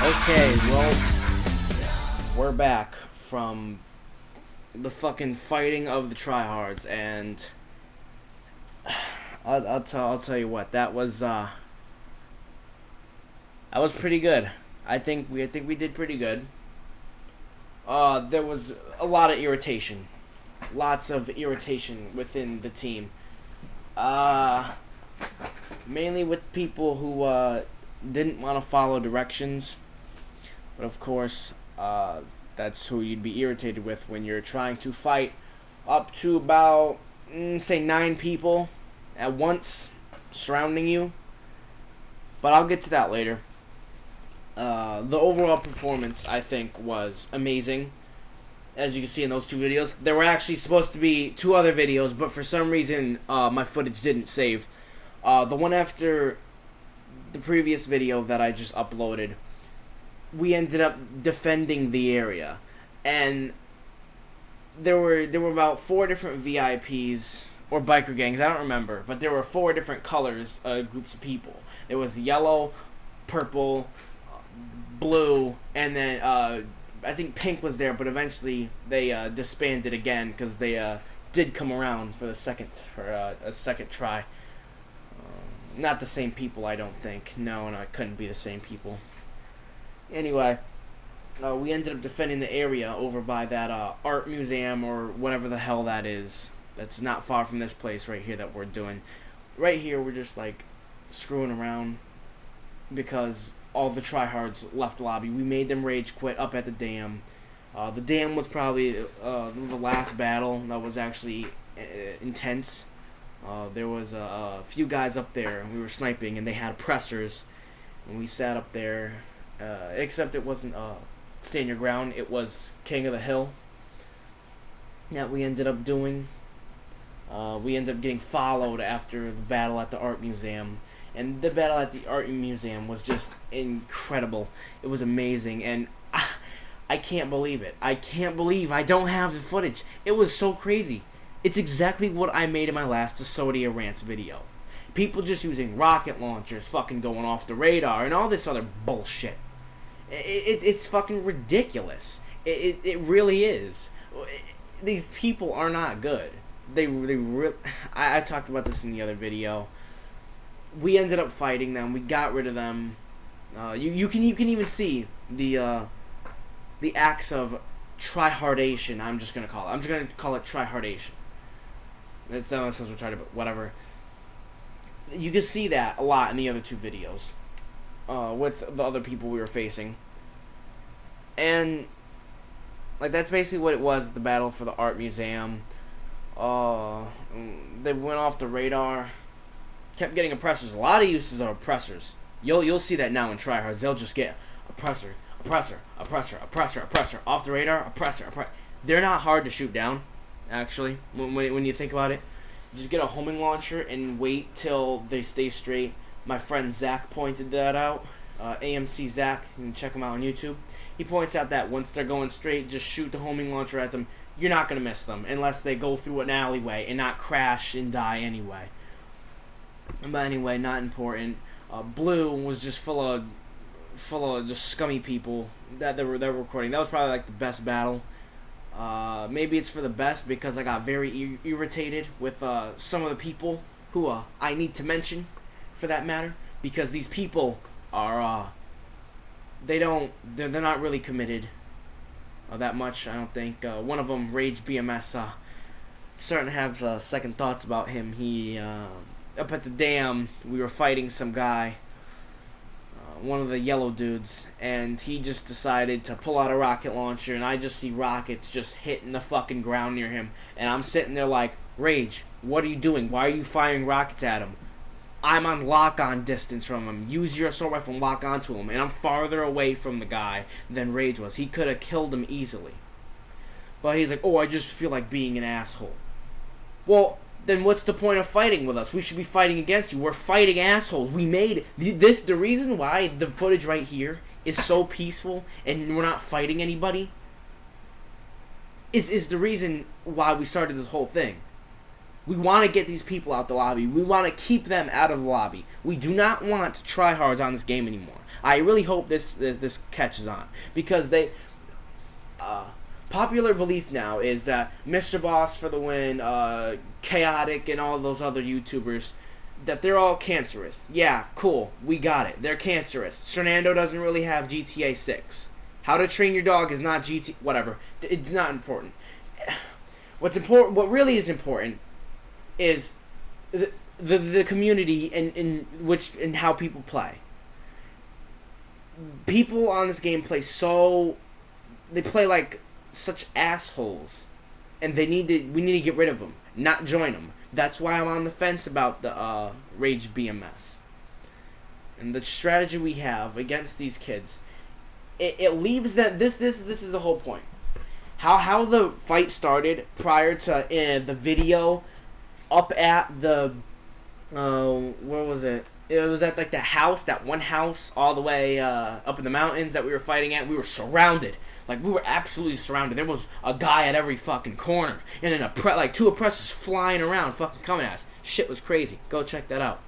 Okay, well, we're back from the fucking fighting of the tryhards, and I'll tell you what, that was pretty good. I think we did pretty good. There was a lot of irritation, lots of irritation within the team. Uh, Mainly with people who didn't want to follow directions. But of course, that's who you'd be irritated with when you're trying to fight up to about, say, 9 people at once surrounding you. But I'll get to that later. The overall performance, I think, was amazing. As you can see in those 2 videos, there were actually supposed to be 2 other videos, but for some reason, my footage didn't save. The one after the previous video that I just uploaded, we ended up defending the area, and there were about 4 different VIPs or biker gangs. I don't remember, but there were 4 different colors, groups of people. It was yellow, purple, blue, and then I think pink was there, but eventually they disbanded again because they did come around for a second try. Not the same people, I don't think. No, it couldn't be the same people. Anyway, we ended up defending the area over by that art museum or whatever the hell that is. That's not far from this place right here that we're doing. Right here, we're just like screwing around because all the tryhards left the lobby. We made them rage quit up at the dam. The dam was probably the last battle that was actually intense. There was a few guys up there, and we were sniping, and they had oppressors, and we sat up there. Except it wasn't stand your ground, it was king of the hill that we ended up doing. We ended up getting followed after the battle at the art museum, and the battle at the art museum was just incredible. It was amazing, and I can't believe it. I can't believe I don't have the footage. It was so crazy. It's exactly what I made in my last ASOADYA RANTS video. People just using rocket launchers, fucking going off the radar, and all this other bullshit. It's fucking ridiculous. It really is. These people are not good. I talked about this in the other video. We ended up fighting them. We got rid of them. You can even see the acts of tryhardation. I'm just gonna call it tryhardation. It sounds retarded, but whatever. You can see that a lot in the other 2 videos with the other people we were facing, and like that's basically what it was. The battle for the art museum. They went off the radar. Kept getting oppressors. A lot of uses of oppressors. You'll see that now in tryhards. They'll just get oppressor off the radar. Oppressor. They're not hard to shoot down. Actually, when you think about it, just get a homing launcher and wait till they stay straight. My friend Zach pointed that out. AMC Zach, you can check him out on YouTube. He points out that once they're going straight, just shoot the homing launcher at them. You're not going to miss them unless they go through an alleyway and not crash and die anyway. But anyway, not important. Blue was just full of just scummy people that they were recording. That was probably like the best battle. Maybe it's for the best because I got very irritated with some of the people who I need to mention, for that matter, because these people are they're not really committed that much. I don't think. One of them, Rage BMS, starting to have second thoughts about him. He up at the dam, we were fighting some guy, one of the yellow dudes, and he just decided to pull out a rocket launcher, and I just see rockets just hitting the fucking ground near him, and I'm sitting there like, Rage, what are you doing? Why are you firing rockets at him? I'm on lock-on distance from him. Use your assault rifle and lock onto him, and I'm farther away from the guy than Rage was. He could have killed him easily. But he's like, oh, I just feel like being an asshole. Well, then what's the point of fighting with us? We should be fighting against you. We're fighting assholes. We made this. The reason why the footage right here is so peaceful and we're not fighting anybody is the reason why we started this whole thing. We want to get these people out the lobby. We want to keep them out of the lobby. We do not want tryhards on this game anymore. I really hope this catches on, because popular belief now is that Mr. Boss for the win, Chaotic, and all those other YouTubers, that they're all cancerous. Yeah, cool. We got it. They're cancerous. Fernando doesn't really have GTA 6. How to Train Your Dog is not whatever. It's not important. What's important? What really is important is the community and how people play. People on this game play they play like such assholes, and we need to get rid of them, not join them. That's why I'm on the fence about the Rage BMS and the strategy we have against these kids. It leaves them. This is the whole point. How the fight started prior to the video up at the where was it? It was at like that one house all the way up in the mountains that we were fighting at. We were surrounded. Like, we were absolutely surrounded. There was a guy at every fucking corner. And then like 2 oppressors flying around fucking coming at us. Shit was crazy. Go check that out.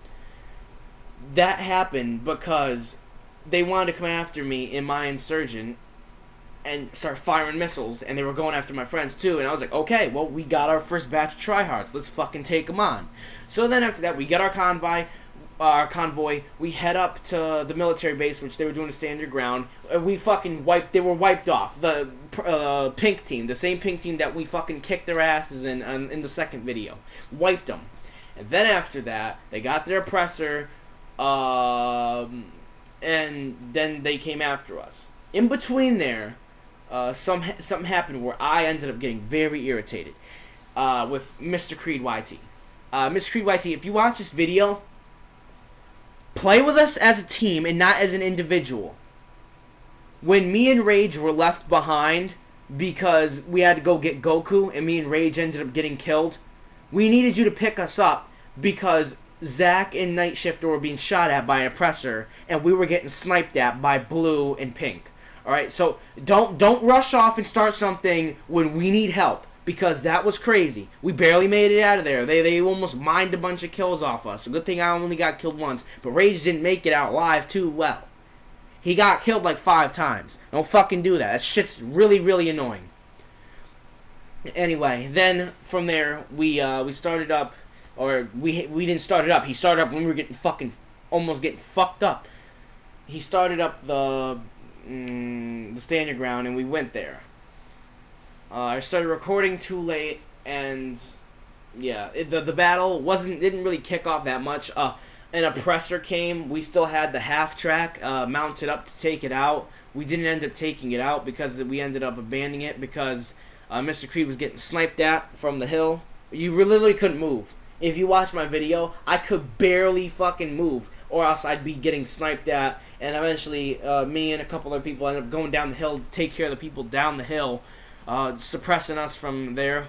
That happened because they wanted to come after me in my insurgent and start firing missiles. And they were going after my friends too. And I was like, okay, well, we got our first batch of tryhards. Let's fucking take them on. So then after that, we get our convoy, we head up to the military base, which they were doing a stand your ground. They were wiped off. The pink team, the same pink team that we fucking kicked their asses in the second video. Wiped them. And then after that, they got their oppressor, and then they came after us. In between there, something happened where I ended up getting very irritated with Mr. Creed YT. Mr. Creed YT, if you watch this video, play with us as a team and not as an individual. When me and Rage were left behind because we had to go get Goku and me and Rage ended up getting killed, we needed you to pick us up because Zack and Night Shifter were being shot at by an oppressor and we were getting sniped at by Blue and Pink. Alright, so don't rush off and start something when we need help, because that was crazy. We barely made it out of there. They almost mined a bunch of kills off us. A good thing I only got killed once. But Rage didn't make it out alive too well. He got killed like 5 times. Don't fucking do that. That shit's really, really annoying. Anyway, then from there, we started up, or we didn't start it up. He started up when we were almost getting fucked up. He started up the stand your ground, and we went there. I started recording too late, and yeah, the battle didn't really kick off that much. An oppressor came. We still had the half track mounted up to take it out. We didn't end up taking it out because we ended up abandoning it because Mr. Creed was getting sniped at from the hill. You literally couldn't move. If you watch my video, I could barely fucking move, or else I'd be getting sniped at. And eventually, me and a couple other people ended up going down the hill to take care of the people down the hill. Suppressing us from there.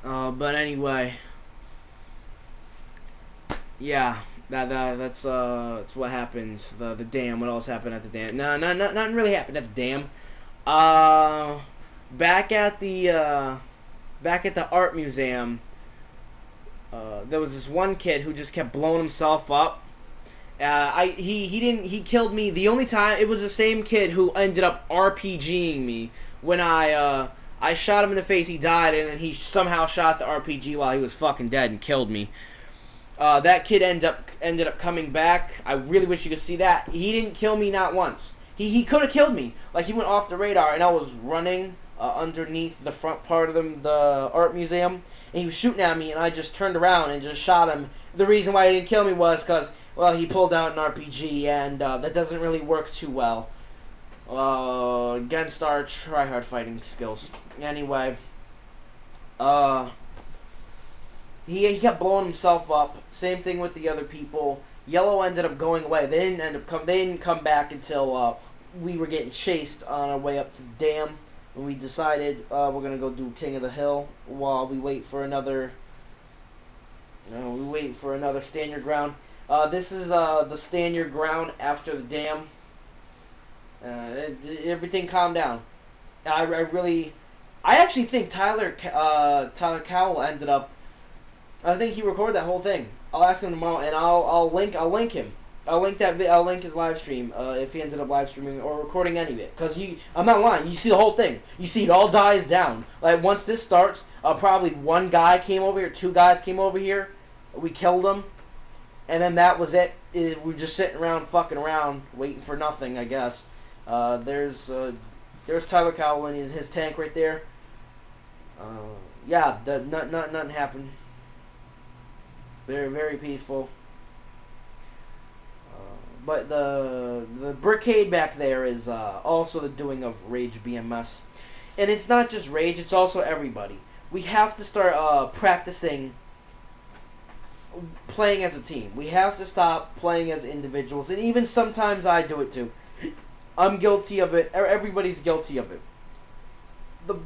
But anyway, yeah, that's what happened. The dam. What else happened at the dam? No, nothing really happened at the dam. Back at the art museum, there was this one kid who just kept blowing himself up. He killed me. The only time, it was the same kid who ended up RPGing me when I shot him in the face. He died, and then he somehow shot the RPG while he was fucking dead and killed me. That kid ended up coming back. I really wish you could see that. He didn't kill me not once. He could have killed me. Like, he went off the radar, and I was running underneath the front part of the art museum, and he was shooting at me, and I just turned around and just shot him. The reason why he didn't kill me was because, well, he pulled out an RPG, and that doesn't really work too well against our tryhard fighting skills. Anyway, he kept blowing himself up. Same thing with the other people. Yellow ended up going away. They didn't come back until we were getting chased on our way up to the dam. And we decided we're gonna go do King of the Hill while we wait for another. We wait for another stand your ground. This is the stand your ground after the dam. Everything calmed down. I really I actually think Tyler Cowell ended up. I think he recorded that whole thing. I'll ask him tomorrow, and I'll link him. I'll link I'll link his live stream if he ended up live streaming or recording any of it. Cause I'm not lying. You see the whole thing. You see it all dies down. Like once this starts, probably one guy came over here, two guys came over here. We killed them, and then that was it. We're just sitting around, fucking around, waiting for nothing. I guess. There's Tyler Cowell in his tank right there. Yeah, nothing happened. Very, very peaceful. But the brickade back there is also the doing of Rage BMS. And it's not just Rage, it's also everybody. We have to start practicing playing as a team. We have to stop playing as individuals. And even sometimes I do it too. I'm guilty of it. Everybody's guilty of it. But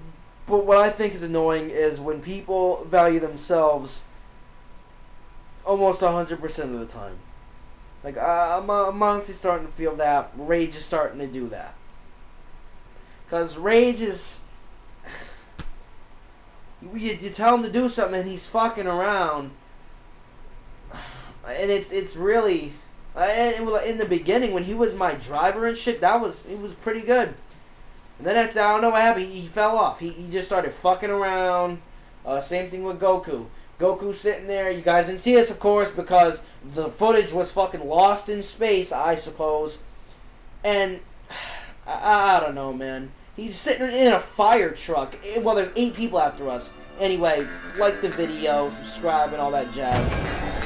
what I think is annoying is when people value themselves almost 100% of the time. Like, I'm honestly starting to feel that Rage is starting to do that. Because Rage is... You tell him to do something and he's fucking around. And it's really... In the beginning, when he was my driver and shit, it was pretty good. And then after, I don't know what happened, he fell off. He just started fucking around. Same thing with Goku. Goku's sitting there. You guys didn't see this, of course, because the footage was fucking lost in space, I suppose. And I don't know, man. He's sitting in a fire truck. Well, there's 8 people after us. Anyway, like the video, subscribe, and all that jazz.